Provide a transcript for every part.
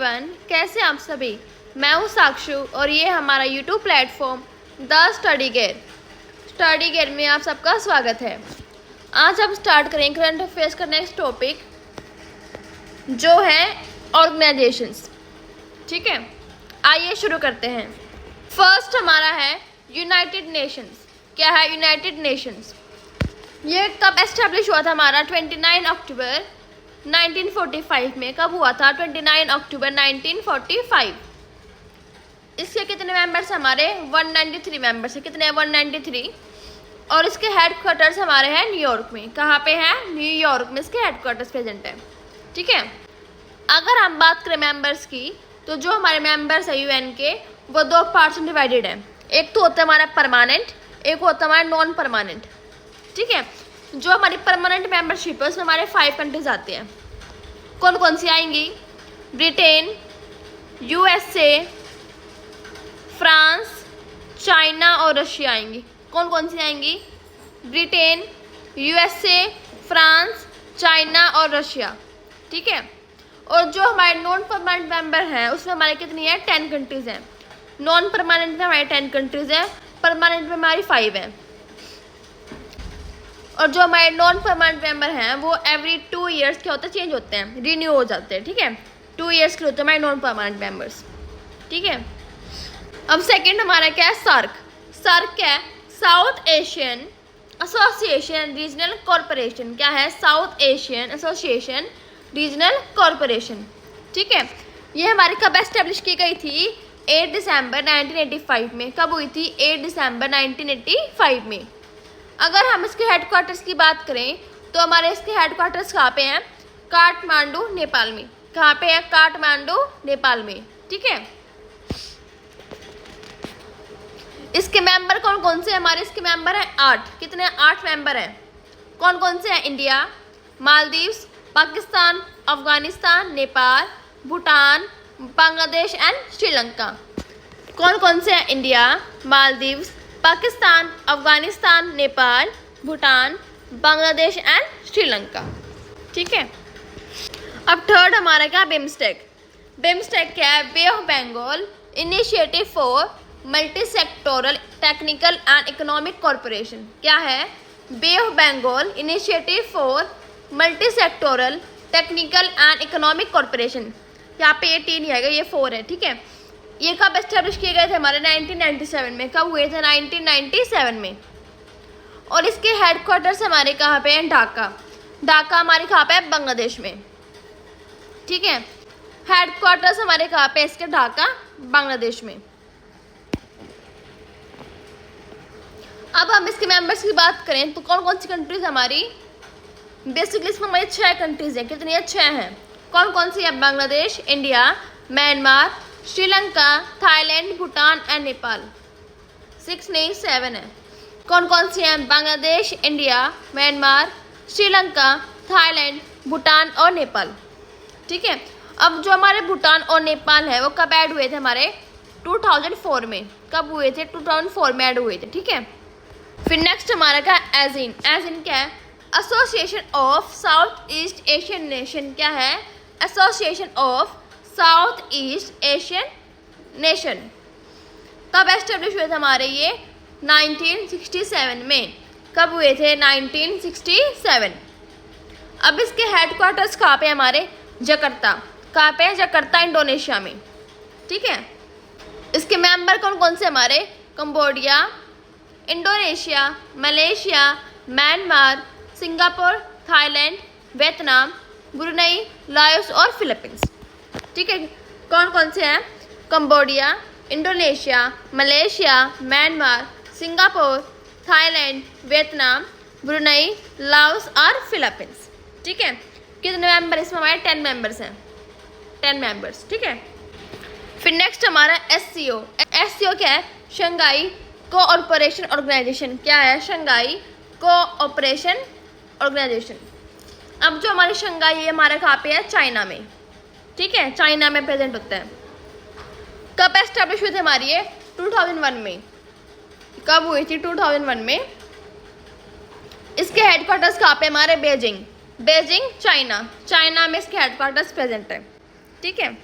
Everyone, कैसे आप सभी। मैं हूँ साक्षु और ये हमारा YouTube platform the study gear में आप सबका स्वागत है। आज हम स्टार्ट करेंगे करंट अफेयर्स का नेक्स्ट टॉपिक जो है ऑर्गेनाइजेशंस। ठीक है, आइए शुरू करते हैं। फर्स्ट हमारा है यूनाइटेड नेशंस। क्या है यूनाइटेड नेशंस? ये कब एस्टेब्लिश हुआ था? हमारा 29 अक्टूबर 1945 में। कब हुआ था? 29 अक्टूबर 1945। इसके कितने मेंबर्स? हमारे 193 मेंबर्स है। कितने? 193। और इसके हेडक्वार्टर्स हमारे हैं न्यूयॉर्क में। कहाँ पे है? न्यूयॉर्क में इसके हेडक्वार्टर्स प्रेजेंट है। ठीक है, अगर हम बात करें मेंबर्स की, तो जो हमारे मेंबर्स है यूएन के, वो दो पार्ट्स में डिवाइडेड है। एक तो होता है हमारा परमानेंट, एक होता है हमारा नॉन परमानेंट। ठीक है, जो हमारी परमानेंट मेंबरशिप है उसमें हमारे 5 कंट्रीज आते हैं। कौन कौन सी आएंगी? ब्रिटेन, यूएसए, फ्रांस, चाइना और रशिया आएंगी। कौन कौन सी आएंगी? ब्रिटेन, यूएसए, फ्रांस, चाइना और रशिया। ठीक है, और जो हमारे नॉन परमानेंट मेंबर हैं उसमें हमारे कितनी है? 10 कंट्रीज हैं। नॉन परमानेंट में हमारे 10 कंट्रीज हैं, परमानेंट में हमारी 5 हैं। और जो हमारे नॉन परमानेंट मेंबर हैं वो एवरी 2 ईयर्स क्या होता है? चेंज होते हैं, रिन्यू हो जाते हैं। ठीक है, 2 ईयर्स के होते हैं हमारे नॉन परमानेंट मेंबर्स। ठीक है, अब सेकंड हमारा क्या है? सार्क। सार्क क्या है? South Asian association regional corporation. क्या है? South Asian association regional corporation. ठीक है, ये हमारी कब एस्टेब्लिश की गई थी? 8 दिसंबर 1985 में। कब हुई थी? 8 दिसंबर 1985 में। अगर हम इसके हेडक्वार्टर्स की बात करें तो हमारे इसके हेडक्वार्टर्स कहाँ पे हैं? काठमांडू, नेपाल में। कहाँ पे है? काठमांडू, नेपाल में। ठीक है, इसके मेंबर कौन कौन से? हमारे इसके मेंबर हैं 8। कितने? 8 मेंबर हैं। कौन कौन से हैं? India, Maldives, Pakistan, Afghanistan, Nepal, Bhutan, Bangladesh and Sri Lanka. कौन कौन से हैं? India, Maldives, Pakistan, Afghanistan, Nepal, Bhutan, Bangladesh and Sri Lanka. ठीक है, अब थर्ड हमारा क्या? बिम्स्टेक। बिम्स्टेक क्या है? Bay of Bengal initiative for multi sectoral technical and economic corporation. क्या है? Bay of Bengal initiative for multi sectoral technical and economic corporation. यहाँ पे ये 3 नहीं आएगा, ये 4 है। ठीक है, ये कब एस्टेब्लिश किए गए थे? हमारे 1997 में। कब हुए थे? 1997 में। और इसके हेडक्वार्टर्स हमारे कहाँ पे हैं? ढाका। ढाका हमारे कहाँ पे है? बांग्लादेश में। ठीक है, हेडक्वार्टर्स हमारे कहाँ पे? इसके ढाका, बांग्लादेश में। अब हम इसके मेंबर्स की बात करें तो कौन कौन सी कंट्रीज हमारी? बेसिकली इसमें हमारी 6 कंट्रीज हैं। कितनी है? 6 हैं। कौन कौन सी है? Bangladesh, India, Myanmar, Sri Lanka, Thailand, Bhutan and Nepal. 6 नहीं 7 है। कौन कौन सी हैं? Bangladesh, India, Myanmar, Sri Lanka, Thailand, Bhutan और नेपाल। ठीक है, अब जो हमारे भूटान और नेपाल है वो कब ऐड हुए थे? हमारे 2004 में। कब हुए थे? 2004 में ऐड हुए थे। ठीक है, फिर नेक्स्ट हमारा क्या? एजिन। एजिन क्या है? Association of south east Asian nation. क्या है? Association of south east Asian nation. कब एस्टेब्लिश हुए थे हमारे ये? 1967 में। कब हुए थे? 1967। अब इसके हेडक्वार्टर्स कहाँ पे? हमारे जकार्ता। कहाँ पे? जकार्ता, इंडोनेशिया में। ठीक है, इसके मेंबर कौन कौन से? हमारे Cambodia, Indonesia, Malaysia, Myanmar, Singapore, Thailand, Vietnam, Brunei, Laos और फिलीपींस। ठीक है, कौन कौन से हैं? Cambodia, Indonesia, Malaysia, Myanmar, Singapore, Thailand, Vietnam, Brunei, Laos और फिलीपींस। ठीक है, कितने मेंबर? इसमें हमारे 10 मेंबर्स हैं। 10 मेंबर्स। ठीक है, फिर नेक्स्ट हमारा एससीओ। एससीओ क्या है? Shanghai cooperation organisation. क्या है? Shanghai cooperation organisation. अब जो हमारी शंघाई है हमारा कहाँ पे है? चाइना में। ठीक है, चाइना में प्रेजेंट होता है। कब एस्टेब्लिश हुई थी हमारी ये? 2001 में। कब हुई थी? 2001 में। इसके हेडक्वार्टर्स कहाँ पे? हमारे बीजिंग। Beijing, China. चाइना में इसके हेडक्वार्टर्स प्रेजेंट है। ठीक है,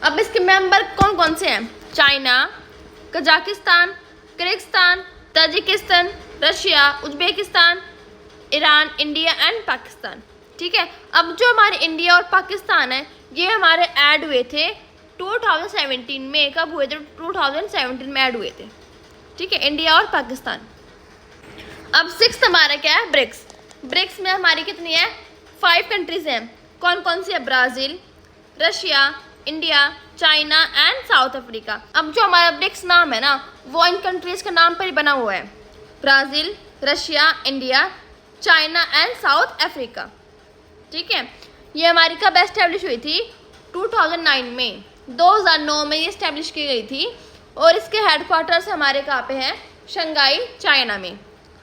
अब इसके मेंबर कौन कौन से हैं? China, Kazakhstan, Kyrgyzstan, Tajikistan, Russia, Uzbekistan, Iran, India and Pakistan. ठीक है, अब जो हमारे इंडिया और पाकिस्तान है ये हमारे ऐड हुए थे 2017 में। कब हुए थे? 2017 में ऐड हुए थे। ठीक है, इंडिया और पाकिस्तान। अब 6th हमारा क्या है? ब्रिक्स। ब्रिक्स में हमारी कितनी है? 5 कंट्रीज हैं। कौन कौन सी है? Brazil, Russia, India, China and South Africa. अब जो हमारा ब्रिक्स नाम है ना वो इन कंट्रीज के नाम पर ही बना हुआ है, Brazil, Russia, India, China and South Africa. ठीक है, ये हमारी कब एस्टेब्लिश हुई थी? 2009 में। 2009 में ये एस्टेब्लिश की गई थी और इसके हेडक्वार्टर्स हमारे कहाँ पे हैं? शंघाई, चाइना में।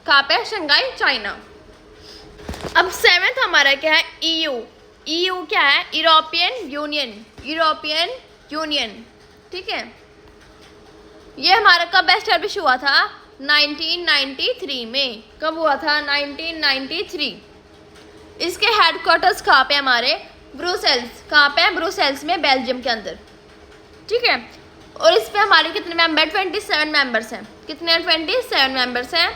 कहाँ पे? Shanghai, China. अब 7th हमारा क्या है? EU। EU क्या है? European union. European union. ठीक है, ये हमारा कब एस्टेब्लिश हुआ था? 1993 में। कब हुआ था? 1993। इसके हेडक्वार्टर्स कहाँ पे? हमारे ब्रुसेल्स। कहाँ पे है? ब्रुसेल्स में, बेल्जियम के अंदर। ठीक है, और इस पे हमारे कितने मेंबर? 27 मेंबर्स हैं। कितने? 27 मेंबर्स हैं।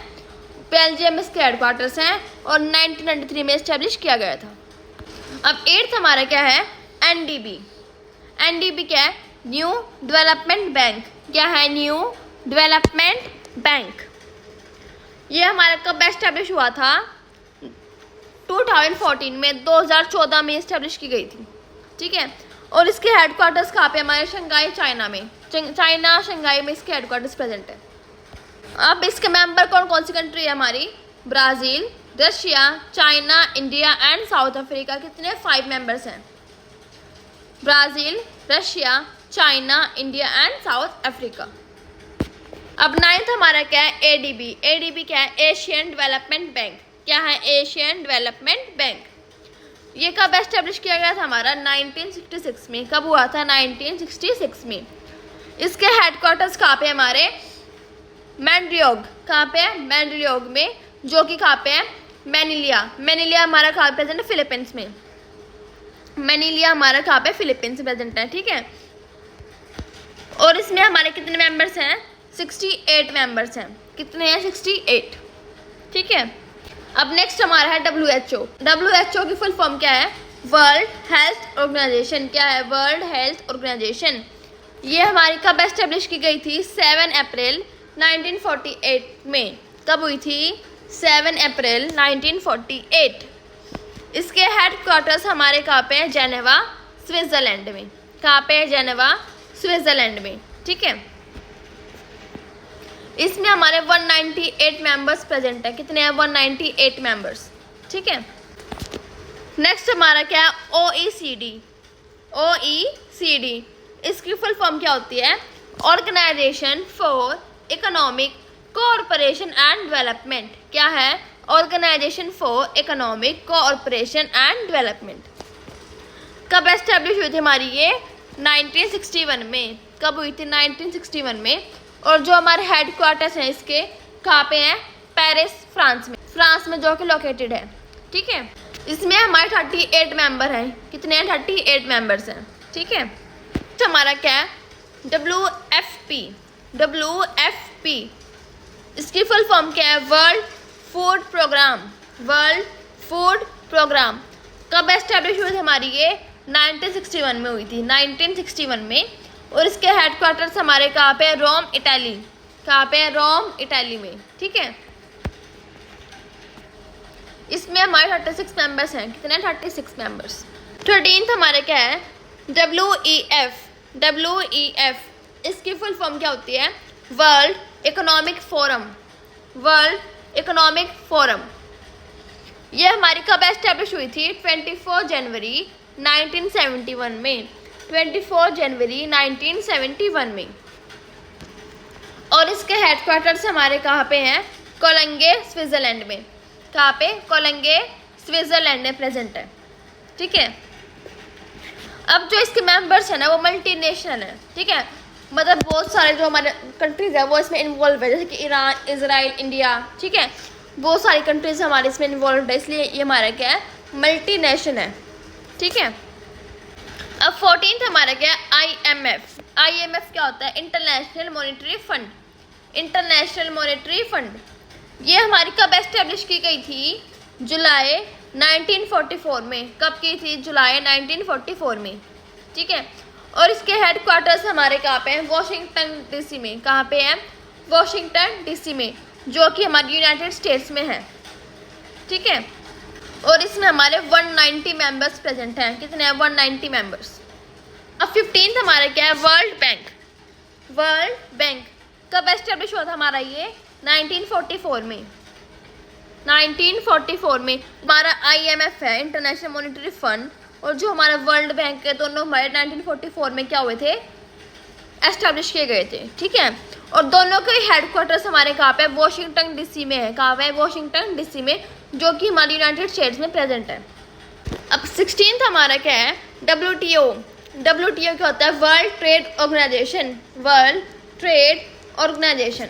बेल्जियम इसके हेडक्वार्टर्स हैं और 1993 में इस्टेब्लिश किया गया था। अब 8th हमारा क्या है? NDB। NDB क्या है? New development bank. क्या है? New development bank. ये हमारा कब एस्टेब्लिश हुआ था? 2014 में। 2014 में इस्टेब्लिश की गई थी। ठीक है, और इसके हेडक्वार्टर्स कहाँ पे? हमारे शंघाई, चाइना में। चाइना, शंघाई में इसके हेडक्वार्टर्स प्रेजेंट है। अब इसके मेंबर कौन कौन सी कंट्री है हमारी? Brazil, Russia, China, India and South Africa. कितने? 5 मेंबर्स हैं। Brazil, Russia, China, India and South Africa. अब 9th हमारा क्या है? ADB। ADB क्या है? Asian development bank. क्या है? Asian development bank. ये कब एस्टेब्लिश किया गया था? हमारा 1966 में। कब हुआ था? 1966 में। इसके हेडक्वार्टर्स कहाँ पे? हमारे मैंड्रियोग। कहाँ पे है? मैंड्रियोग में, जो कि कहाँ पे है? मैनिलिया। मैनिलिया हमारा कहाँ प्रेजेंट है? फिलीपींस में। मैनिलिया हमारा कहाँ पे? फिलीपींस में प्रेजेंट है। ठीक है, और इसमें हमारे कितने मेंबर्स हैं? 68 मेंबर्स हैं। कितने हैं? 68। ठीक है, अब नेक्स्ट हमारा है WHO। WHO की फुल फॉर्म क्या है? World health organisation. क्या है? World health organisation. ये हमारी कब एस्टेब्लिश की गई थी? 7 अप्रैल 1948 में। कब हुई थी? 7 अप्रैल 1948। इसके हेडक्वार्टर्स हमारे कहाँ पे हैं? जेनेवा, स्विट्ज़रलैंड में। कहाँ पे है? जेनेवा, स्विट्ज़रलैंड में। ठीक है, इसमें हमारे 198 मेंबर्स प्रेजेंट है। कितने हैं? 198 मेंबर्स। ठीक है, नेक्स्ट हमारा क्या है? OECD। OECD इसकी फुल फॉर्म क्या होती है? Organisation for economic cooperation and development. क्या है? Organisation for economic cooperation and development. कब एस्टेब्लिश हुई थी हमारी ये? 1961 में। कब हुई थी? 1961 में। और जो हमारे हेडक्वार्टर्स हैं इसके कहाँ पे हैं? पेरिस, फ्रांस में। फ्रांस में, जो कि लोकेटेड है। ठीक है, इसमें हमारे 38 मेंबर हैं। कितने हैं? 38 मेंबर्स हैं। ठीक है, तो हमारा क्या है? WFP। WFP इसकी फुल फॉर्म क्या है? World food programme. World food programme. कब एस्टेब्लिश हुई थी हमारी ये? 1961 में हुई थी। 1961 में। और इसके हेडक्वार्टर्स हमारे कहाँ पे? रोम, इटाली। कहाँ पे? रोम, इटाली में। ठीक है, इसमें हमारे 36 मेंबर्स हैं। कितने? 36 मेंबर्स। 13th हमारे क्या है? WEF। WEF इसकी फुल फॉर्म क्या होती है? World economic forum. World economic forum. ये हमारी कब एस्टेब्लिश हुई थी? 24 जनवरी 1971 में। 24 जनवरी 1971 में। और इसके हेडक्वार्टर्स हमारे कहाँ पे हैं? कोलंगे, स्विट्ज़रलैंड में। कहाँ पे? कोलंगे, स्विट्ज़रलैंड में प्रेजेंट है। ठीक है, अब जो इसके मेंबर्स हैं ना वो मल्टीनेशनल है। ठीक है, मतलब बहुत सारे जो हमारे कंट्रीज है वो इसमें इन्वॉल्व है, जैसे कि ईरान, इजराइल, इंडिया। ठीक है, बहुत सारी कंट्रीज हमारे इसमें इन्वॉल्व है, इसलिए ये हमारा क्या है? मल्टीनेशनल है। ठीक है, अब 14th हमारा क्या है, IMF। IMF क्या होता है, international monetary fund. International monetary fund ये हमारी कब एस्टेब्लिश की गई थी, जुलाई 1944 में। कब की थी, जुलाई 1944 में, ठीक है। और इसके हेड क्वार्टर्स हमारे कहाँ पे हैं, वॉशिंगटन डीसी में। कहाँ पे है, वॉशिंगटन डीसी में, जो कि हमारे यूनाइटेड स्टेट्स में है, ठीक है। और इसमें हमारे 190 मेंबर्स प्रेजेंट हैं। कितने हैं, 190 मेंबर्स। अब 15th हमारा क्या है, वर्ल्ड बैंक। वर्ल्ड बैंक कब एस्टेब्लिश हुआ था हमारा ये, 1944 में। 1944 में हमारा IMF है, इंटरनेशनल मॉनेटरी फंड, और जो हमारा वर्ल्ड बैंक है, दोनों हमारे 1944 में क्या हुए थे, एस्टेब्लिश किए गए थे, ठीक है। और दोनों के हेडक्वार्टर्स हमारे कहाँ पे, वॉशिंगटन डीसी में है। कहाँ पे, वॉशिंगटन डीसी में, जो कि हमारे यूनाइटेड स्टेट्स में प्रेजेंट है। अब 16th हमारा क्या है, WTO। WTO क्या होता है, world trade organisation. World trade organisation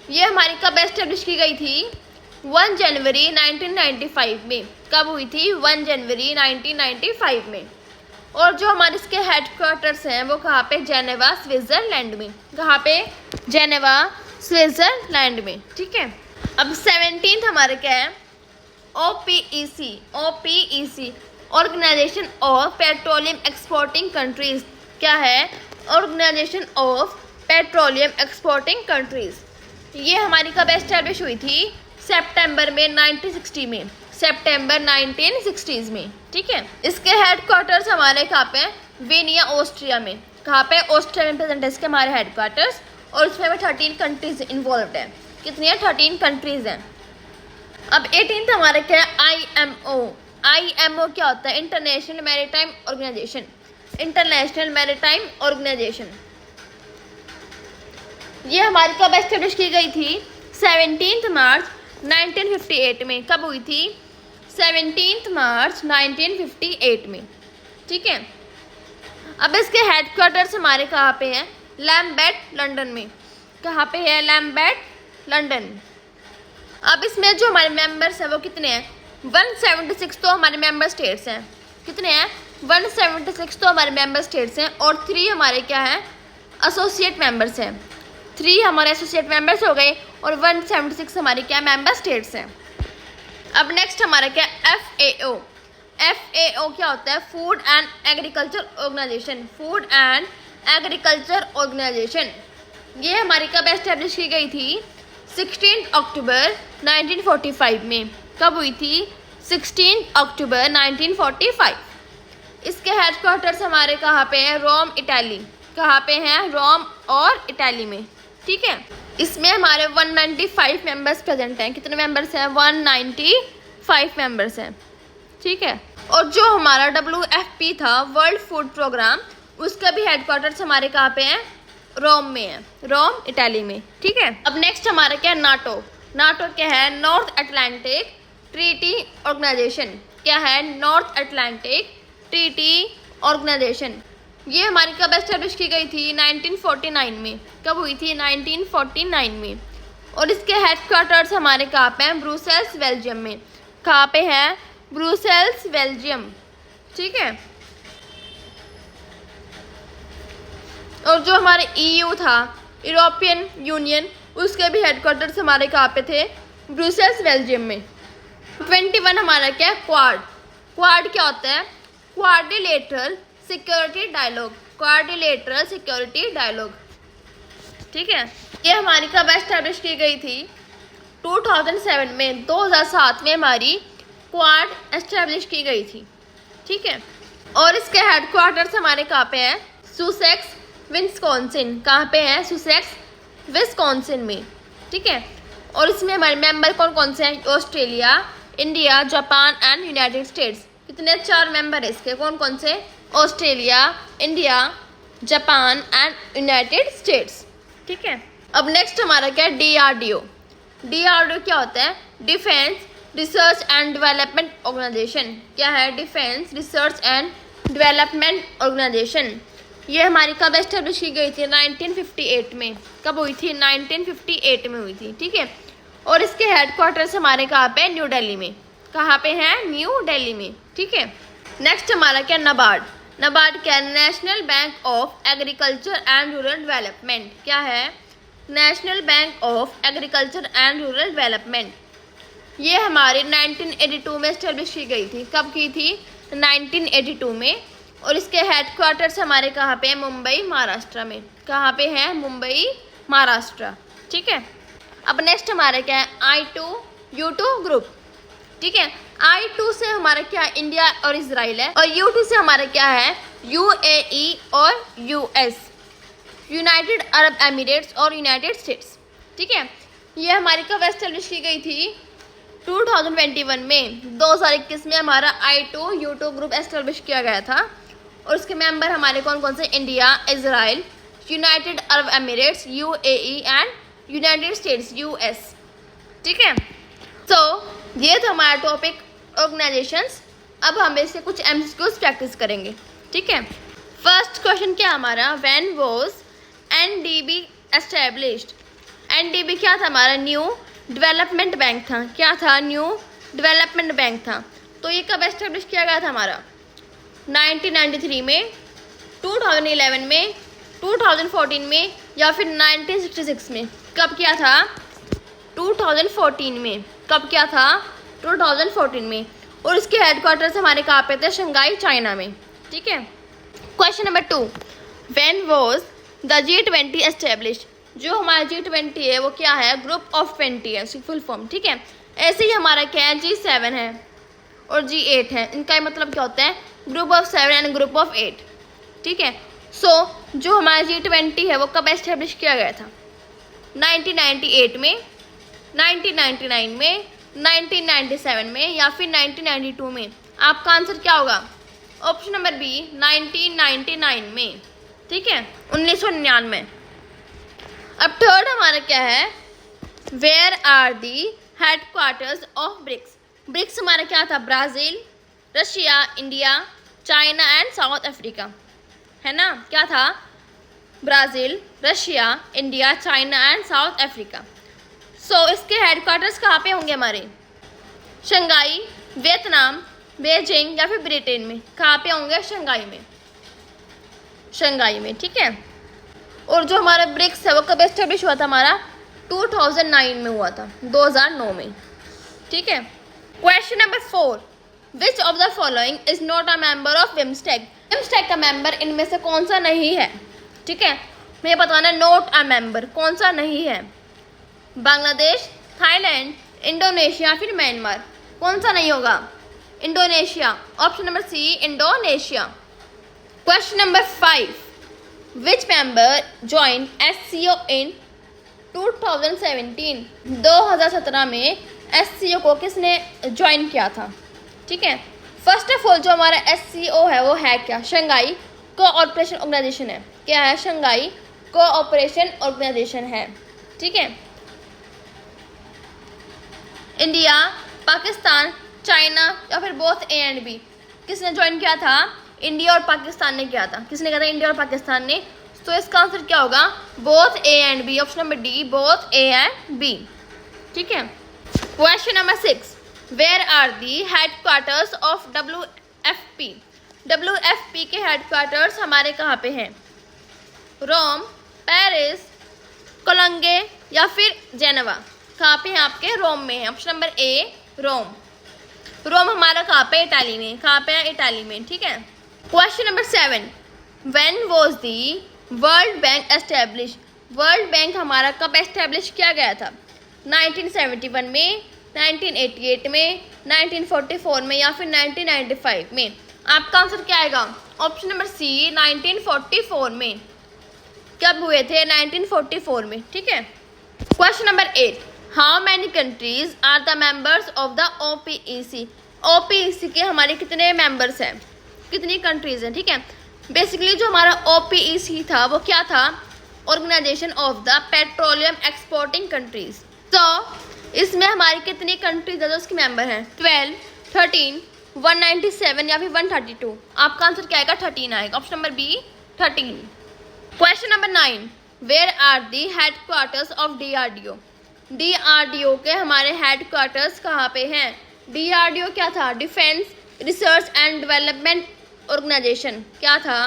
ये हमारी कब एस्टेब्लिश की गई थी, 1 जनवरी 1995 में। कब हुई थी, 1 जनवरी 1995 में। और जो हमारे इसके हेडक्वार्टर्स हैं वो कहाँ पे, जेनेवा स्विट्ज़रलैंड में। कहाँ पे, जेनेवा स्विट्ज़रलैंड में, ठीक है। अब 17th हमारे क्या है, OPEC। OPEC organisation of petroleum exporting countries. क्या है, organisation of petroleum exporting countries. ये हमारी कब एस्टेब्लिश हुई थी, सितंबर में 1960 में। सितंबर 1960s में, ठीक है। इसके हेडक्वार्टर्स हमारे कहाँ पे, वेनिया ऑस्ट्रिया में। कहाँ पे, ऑस्ट्रिया में प्रेजेंट है इसके हमारे हेडक्वार्टर्स। और इसमें हमें 13 कंट्रीज इन्वॉल्व है। कितनी है, 13 कंट्रीज हैं। अब 18th हमारे क्या है, IMO। IMO क्या होता है, international maritime organisation. International maritime organisation ये हमारी कब एस्टेब्लिश की गई थी, 17 मार्च 1958 में। कब हुई थी, 17 मार्च 1958 में, ठीक है। अब इसके हेडक्वार्टर्स हमारे कहाँ पे हैं, लैम्बेट लंदन में। कहाँ पे है, लैम्बेट लंदन। अब इसमें जो हमारे मेंबर्स हैं वो कितने हैं, 176 तो हमारे मेंबर स्टेट्स हैं। कितने हैं, 176 तो हमारे मेंबर स्टेट्स हैं। और 3 हमारे क्या हैं, एसोसिएट मेंबर्स हैं। 3 हमारे एसोसिएट मेंबर्स हो गए और 176 हमारे क्या मेंबर स्टेट्स हैं। अब नेक्स्ट हमारा क्या, FAO। FAO क्या होता है, food and agriculture organisation. Food and agriculture organisation ये हमारी कब एस्टेब्लिश की गई थी, 16 अक्टूबर 1945 में। कब हुई थी, 16 अक्टूबर 1945। इसके हेडक्वार्टर्स हमारे कहाँ पे हैं, रोम इटाली। कहाँ पे हैं, रोम और इटाली में, ठीक है। इसमें हमारे 195 मेंबर्स प्रेजेंट हैं। कितने मेंबर्स हैं, 195 मेंबर्स हैं, ठीक है। और जो हमारा WFP था, वर्ल्ड फूड प्रोग्राम, उसका भी हेडक्वार्टर्स हमारे कहाँ पे हैं, रोम में है, रोम इटाली में, ठीक है। अब नेक्स्ट हमारा क्या है, नाटो। नाटो क्या है, नॉर्थ अटलांटिक ट्रीटी ऑर्गेनाइजेशन। क्या है, नॉर्थ अटलांटिक ट्रीटी ऑर्गेनाइजेशन ये हमारी कब एस्टेब्लिश की गई थी, 1949 में। कब हुई थी, 1949 में। और इसके हेडक्वार्टर्स हमारे कहाँ पे हैं, ब्रुसेल्स बेल्जियम में। कहाँ पे है, ब्रुसेल्स बेल्जियम, ठीक है। और जो हमारे EU था, यूरोपियन यूनियन, उसके भी हेडक्वार्टर्स हमारे कहाँ पे थे, ब्रुसेल्स बेल्जियम में। 21 हमारा क्या है, क्वाड। क्वाड क्या होता है, quadrilateral security dialogue. Quadrilateral security dialogue, ठीक है। ये हमारी कब एस्टेब्लिश की गई थी, 2007 में। 2007 में हमारी क्वाड एस्टेब्लिश की गई थी, ठीक है। और इसके हेडक्वार्टर्स हमारे कहाँ पे हैं, सुसेक्स विस्कॉन्सिन। कहाँ पे हैं, सुसेक्स विस्कॉन्सिन में, ठीक है। और इसमें हमारे मेंबर कौन कौन से हैं, Australia, India, Japan and United states. कितने, 4 मेंबर है इसके, कौन कौन से, Australia, India, Japan and United states, ठीक है। अब नेक्स्ट हमारा क्या है, DRDO। DRDO क्या होता है, defence research and development organisation. क्या है, defence research and development organisation ये हमारी कब एस्टेब्लिश की गई थी, 1958 में। कब हुई थी, 1958 में हुई थी, ठीक है। और इसके हेडक्वार्टर्स हमारे कहाँ पे, न्यू दिल्ली में। कहाँ पे हैं, न्यू दिल्ली में, ठीक है। नेक्स्ट हमारा क्या, NABARD। नाबार्ड क्या है? National bank of agriculture and rural development. क्या है? National bank of agriculture and rural development. ये हमारे 1982 में एस्टेब्लिश की गई थी। कब की थी? 1982 में। और इसके हेडक्वार्टर्स हमारे कहाँ पे है? मुंबई महाराष्ट्र में। कहाँ पे है? मुंबई महाराष्ट्र। ठीक है। अब नेक्स्ट हमारे क्या है? I2U2 group. ठीक है। I2 से हमारा क्या है? इंडिया और इजराइल है। और U2 से हमारा क्या है? UAE और US, यूनाइटेड अरब एमिरेट्स और यूनाइटेड स्टेट्स। ठीक है। ये हमारी कब एस्टेब्लिश की गई थी? 2021 में। 2021 में हमारा I2U2 ग्रुप एस्टेब्लिश किया गया था। और उसके मेंबर हमारे कौन कौन से? India, Israel, United Arab Emirates, UAE and United states US। ठीक है। तो ये था हमारा टॉपिक ऑर्गेनाइजेशंस। अब हम इससे कुछ MCQs प्रैक्टिस करेंगे। ठीक है। फर्स्ट क्वेश्चन क्या हमारा? When was NDB established? NDB क्या था हमारा? न्यू डेवलपमेंट बैंक था। क्या था? न्यू डेवलपमेंट बैंक था। तो ये कब एस्टेब्लिश किया गया था हमारा? 1993 में, 2011 में, 2014 में या फिर 1966 में? कब किया था? 2014 में। कब किया था? 2014 में। और इसके हेडक्वार्टर्स हमारे कहाँ पे थे? शंघाई, चाइना में। ठीक है। Question number 2, when was the G20 established? जो हमारा G20 है वो क्या है? ग्रुप ऑफ 20 है, उसकी फुल फॉर्म। ठीक है। ऐसे ही हमारा क्या है? G7 है और G8 है। इनका मतलब क्या होता है? Group of 7 and group of 8। ठीक है। जो हमारा G20 है वो कब एस्टेब्लिश किया गया था? 1998 में, 1999 में, 1997 में या फिर 1992 में? आपका आंसर क्या होगा? ऑप्शन नंबर बी, 1999 में। ठीक है, 1999। अब थर्ड हमारा क्या है? Where are the headquarters of BRICS? BRICS हमारा क्या था? Brazil, Russia, India, China and South Africa, है ना? क्या था? Brazil, Russia, India, China and South Africa. इसके हेडक्वार्टर्स कहाँ पे होंगे हमारे? शंघाई, वियतनाम, बीजिंग या फिर ब्रिटेन में? कहाँ पे होंगे? शंघाई में। शंघाई में। ठीक है। और जो हमारा ब्रिक्स है वो कब एस्टेब्लिश हुआ था हमारा? 2009 में हुआ था, 2009 में। ठीक है। Question number 4, which of the following is not a member of BIMSTEC? BIMSTEC का मेंबर इनमें से कौन सा नहीं है? ठीक है, मुझे बताना नॉट अ मेंबर कौन सा नहीं है। बांग्लादेश, थाईलैंड, इंडोनेशिया फिर म्यांमार? कौन सा नहीं होगा? Indonesia. Option number C, Indonesia. Question number 5, which member join SCO in 2017? 2017 में SCO को किसने ज्वाइन किया था? ठीक है। फर्स्ट ऑफ ऑल जो हमारा SCO है वो है क्या? शंघाई कोऑपरेशन ऑर्गेनाइजेशन है। क्या है? शंघाई कोऑपरेशन ऑर्गेनाइजेशन है। ठीक है। इंडिया, पाकिस्तान, चाइना या फिर बोथ A एंड B? किसने ज्वाइन किया था? इंडिया और पाकिस्तान ने किया था। किसने किया था? इंडिया और पाकिस्तान ने। तो इसका आंसर क्या होगा? Both A and B। Option number D, both A and B। ठीक है। Question number 6, where are the headquarters of WFP? WFP के हेडक्वार्टर्स हमारे कहाँ पे हैं? रोम, पेरिस, कोलंगे या फिर जेनेवा? कहाँ पे हैं आपके? रोम में है। ऑप्शन नंबर ए, रोम। रोम हमारा कहाँ पे? इटाली में। कहाँ पे है? इटाली में। ठीक है। Question number 7, when was the world bank establish? World bank हमारा कब एस्टेब्लिश किया गया था? 1971 में, 1988 में, 1944 में या फिर 1995 में? आपका आंसर क्या आएगा? ऑप्शन नंबर सी, 1944 में। कब हुए थे? 1944 में। ठीक है। Question number 8, how many countries are the members of the OPEC? OPEC के हमारे कितने मेंबर्स हैं? कितनी कंट्रीज हैं? ठीक है। बेसिकली जो हमारा OPEC था वो क्या था? Organisation of the petroleum exporting countries. तो इसमें हमारी कितनी कंट्रीज है जो उसके मेंबर हैं? 12, 13, 197 या फिर 132? आपका आंसर क्या आएगा? 13 आएगा। Option number B, 13। Question number 9, where are the headquarters of DRDO? DRDO के हमारे हेडक्वार्टर्स कहाँ पे हैं? DRDO क्या था? Defence research and development organisation क्या था?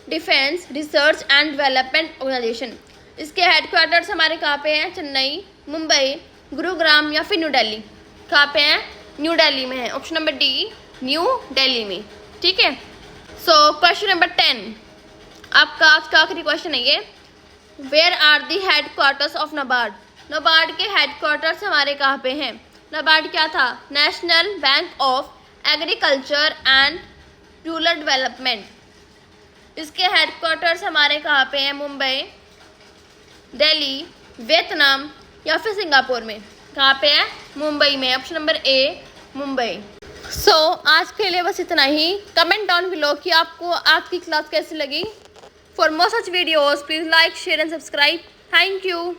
Defence research and development organisation. इसके हेडक्वार्टर्स हमारे कहाँ पे हैं? चेन्नई, मुंबई, गुरुग्राम या फिर न्यू दिल्ली? कहाँ पे हैं? न्यू दिल्ली में है। Option number D, new Delhi में। ठीक है। सो क्वेश्चन नंबर 10 आपका आज का आखिरी क्वेश्चन है ये। Where are the headquarters of NABARD? NABARD के हेडक्वार्टर्स हमारे कहाँ पे हैं? नाबार्ड क्या था? National bank of agriculture and rural development. इसके हेडक्वार्टर्स हमारे कहाँ पे हैं? मुंबई, दिल्ली, वियतनाम या फिर सिंगापुर में? कहाँ पे है? मुंबई में। Option number A, Mumbai. So आज के लिए बस इतना ही। कमेंट डाउन बिलो कि आपको आज की क्लास कैसी लगी। For more such videos please like share and subscribe. Thank you.